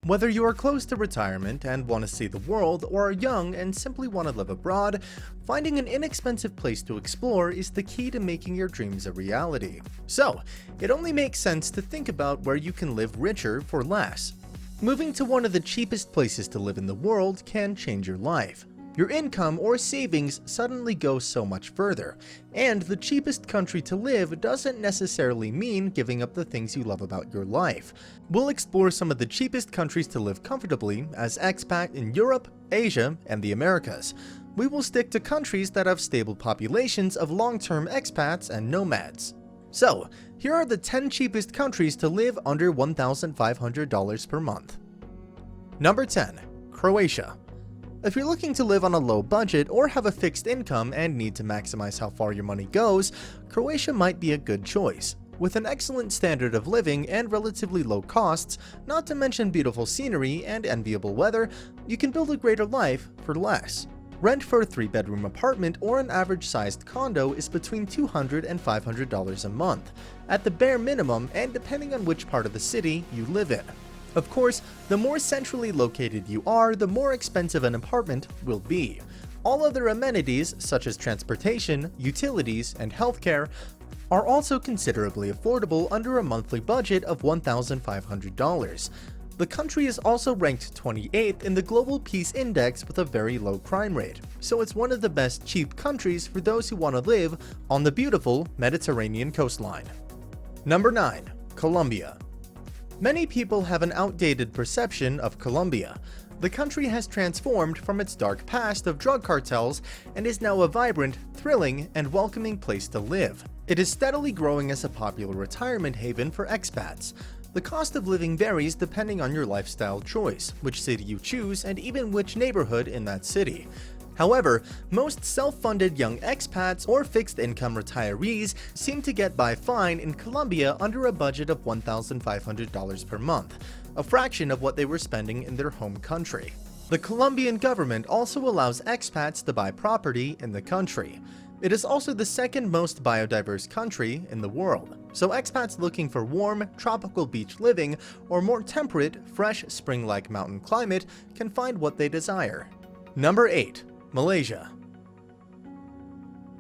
Whether you are close to retirement and want to see the world, or are young and simply want to live abroad, finding an inexpensive place to explore is the key to making your dreams a reality. So, it only makes sense to think about where you can live richer for less. Moving to one of the cheapest places to live in the world can change your life. Your income or savings suddenly go so much further, and the cheapest country to live doesn't necessarily mean giving up the things you love about your life. We'll explore some of the cheapest countries to live comfortably as expat in Europe, Asia, and the Americas. We will stick to countries that have stable populations of long-term expats and nomads. So, here are the 10 cheapest countries to live under $1,500 per month. Number 10. Croatia. If you're looking to live on a low budget or have a fixed income and need to maximize how far your money goes, Croatia might be a good choice. With an excellent standard of living and relatively low costs, not to mention beautiful scenery and enviable weather, you can build a greater life for less. Rent for a 3-bedroom apartment or an average-sized condo is between $200 and $500 a month, at the bare minimum and depending on which part of the city you live in. Of course, the more centrally located you are, the more expensive an apartment will be. All other amenities, such as transportation, utilities, and healthcare, are also considerably affordable under a monthly budget of $1,500. The country is also ranked 28th in the Global Peace Index with a very low crime rate, so it's one of the best cheap countries for those who want to live on the beautiful Mediterranean coastline. Number 9. Colombia. Many people have an outdated perception of Colombia. The country has transformed from its dark past of drug cartels and is now a vibrant, thrilling, and welcoming place to live. It is steadily growing as a popular retirement haven for expats. The cost of living varies depending on your lifestyle choice, which city you choose, and even which neighborhood in that city. However, most self-funded young expats or fixed-income retirees seem to get by fine in Colombia under a budget of $1,500 per month, a fraction of what they were spending in their home country. The Colombian government also allows expats to buy property in the country. It is also the second most biodiverse country in the world, so expats looking for warm, tropical beach living or more temperate, fresh, spring-like mountain climate can find what they desire. Number 8. Malaysia.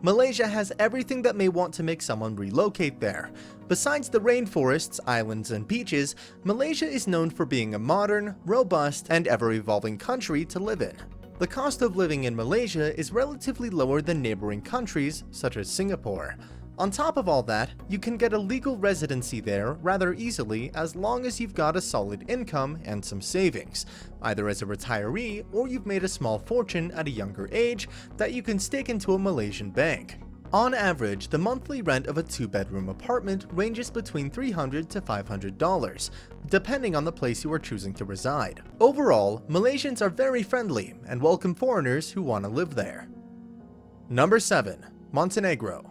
Malaysia has everything that may want to make someone relocate there. Besides the rainforests, islands, and beaches, Malaysia is known for being a modern, robust, and ever-evolving country to live in. The cost of living in Malaysia is relatively lower than neighboring countries such as Singapore. On top of all that, you can get a legal residency there rather easily as long as you've got a solid income and some savings, either as a retiree or you've made a small fortune at a younger age that you can stick into a Malaysian bank. On average, the monthly rent of a 2-bedroom apartment ranges between $300 to $500, depending on the place you are choosing to reside. Overall, Malaysians are very friendly and welcome foreigners who want to live there. Number 7. Montenegro.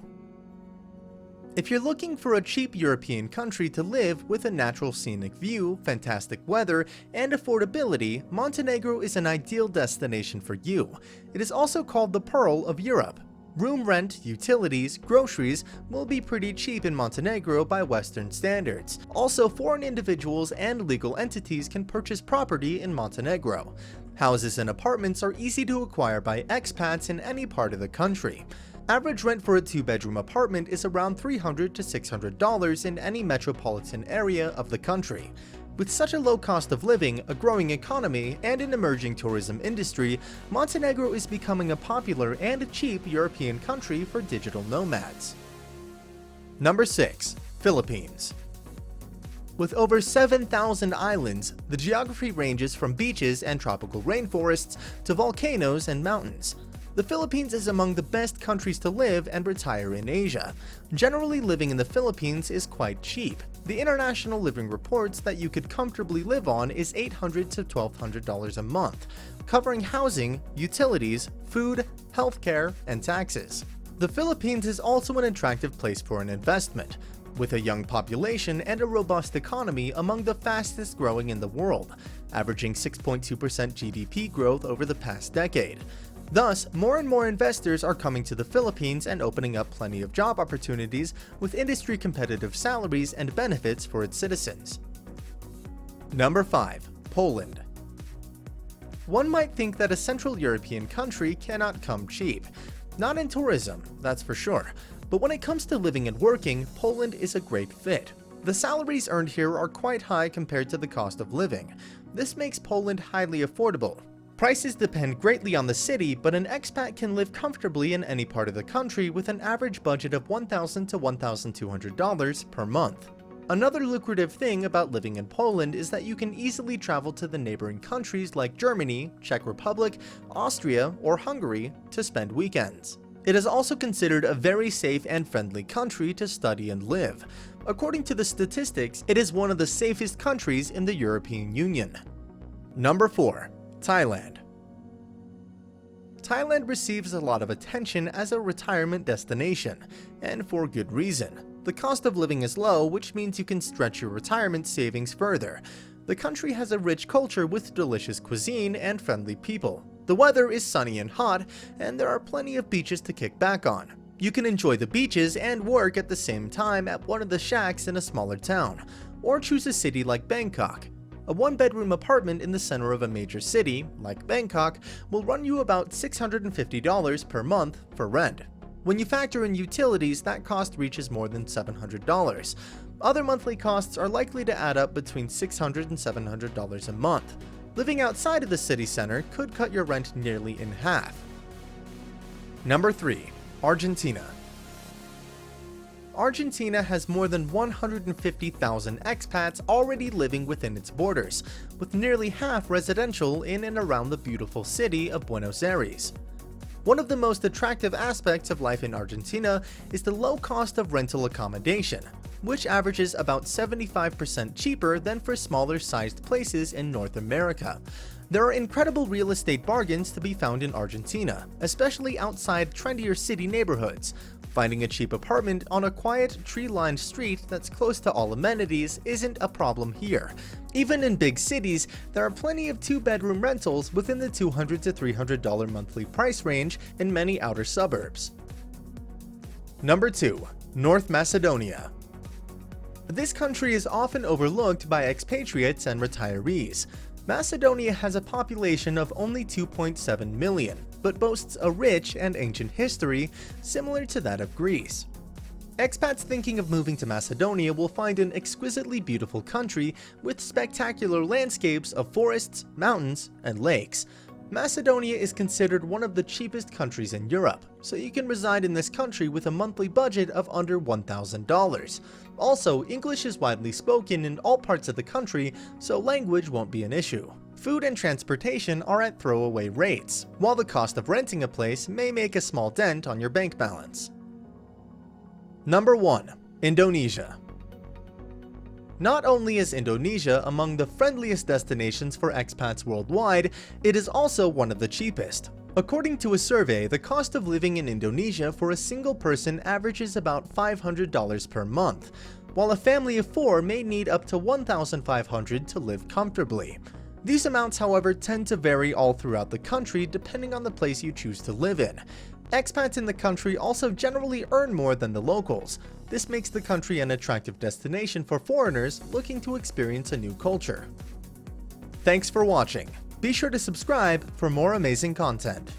If you're looking for a cheap European country to live with a natural scenic view, fantastic weather, and affordability, Montenegro is an ideal destination for you. It is also called the Pearl of Europe. Room rent, utilities, groceries will be pretty cheap in Montenegro by Western standards. Also, foreign individuals and legal entities can purchase property in Montenegro. Houses and apartments are easy to acquire by expats in any part of the country. Average rent for a 2-bedroom apartment is around $300 to $600 in any metropolitan area of the country. With such a low cost of living, a growing economy, and an emerging tourism industry, Montenegro is becoming a popular and cheap European country for digital nomads. Number 6. Philippines. With over 7,000 islands, the geography ranges from beaches and tropical rainforests to volcanoes and mountains. The Philippines is among the best countries to live and retire in Asia. Generally, living in the Philippines is quite cheap. The International Living reports that you could comfortably live on is $800 to $1,200 a month, covering housing, utilities, food, healthcare, and taxes. The Philippines is also an attractive place for an investment, with a young population and a robust economy among the fastest growing in the world, averaging 6.2% GDP growth over the past decade. Thus, more and more investors are coming to the Philippines and opening up plenty of job opportunities with industry competitive salaries and benefits for its citizens. Number 5. Poland. One might think that a Central European country cannot come cheap. Not in tourism, that's for sure. But when it comes to living and working, Poland is a great fit. The salaries earned here are quite high compared to the cost of living. This makes Poland highly affordable. Prices depend greatly on the city, but an expat can live comfortably in any part of the country with an average budget of $1,000 to $1,200 per month. Another lucrative thing about living in Poland is that you can easily travel to the neighboring countries like Germany, Czech Republic, Austria, or Hungary to spend weekends. It is also considered a very safe and friendly country to study and live. According to the statistics, it is one of the safest countries in the European Union. Number 4. Thailand. Thailand receives a lot of attention as a retirement destination, and for good reason. The cost of living is low, which means you can stretch your retirement savings further. The country has a rich culture with delicious cuisine and friendly people. The weather is sunny and hot, and there are plenty of beaches to kick back on. You can enjoy the beaches and work at the same time at one of the shacks in a smaller town, or choose a city like Bangkok. A one-bedroom apartment in the center of a major city, like Bangkok, will run you about $650 per month for rent. When you factor in utilities, that cost reaches more than $700. Other monthly costs are likely to add up between $600 and $700 a month. Living outside of the city center could cut your rent nearly in half. Number 3. Argentina. Argentina has more than 150,000 expats already living within its borders, with nearly half residential in and around the beautiful city of Buenos Aires. One of the most attractive aspects of life in Argentina is the low cost of rental accommodation, which averages about 75% cheaper than for smaller-sized places in North America. There are incredible real estate bargains to be found in Argentina, especially outside trendier city neighborhoods. Finding a cheap apartment on a quiet, tree-lined street that's close to all amenities isn't a problem here. Even in big cities, there are plenty of two-bedroom rentals within the $200 to $300 monthly price range in many outer suburbs. Number 2. North Macedonia. This country is often overlooked by expatriates and retirees. Macedonia has a population of only 2.7 million, but boasts a rich and ancient history similar to that of Greece. Expats thinking of moving to Macedonia will find an exquisitely beautiful country with spectacular landscapes of forests, mountains, and lakes. Macedonia is considered one of the cheapest countries in Europe, so you can reside in this country with a monthly budget of under $1,000. Also, English is widely spoken in all parts of the country, so language won't be an issue. Food and transportation are at throwaway rates, while the cost of renting a place may make a small dent on your bank balance. Number 1. Indonesia. Not only is Indonesia among the friendliest destinations for expats worldwide, it is also one of the cheapest. According to a survey, the cost of living in Indonesia for a single person averages about $500 per month, while a family of 4 may need up to $1,500 to live comfortably. These amounts, however, tend to vary all throughout the country depending on the place you choose to live in. Expats in the country also generally earn more than the locals. This makes the country an attractive destination for foreigners looking to experience a new culture. Thanks for watching. Be sure to subscribe for more amazing content.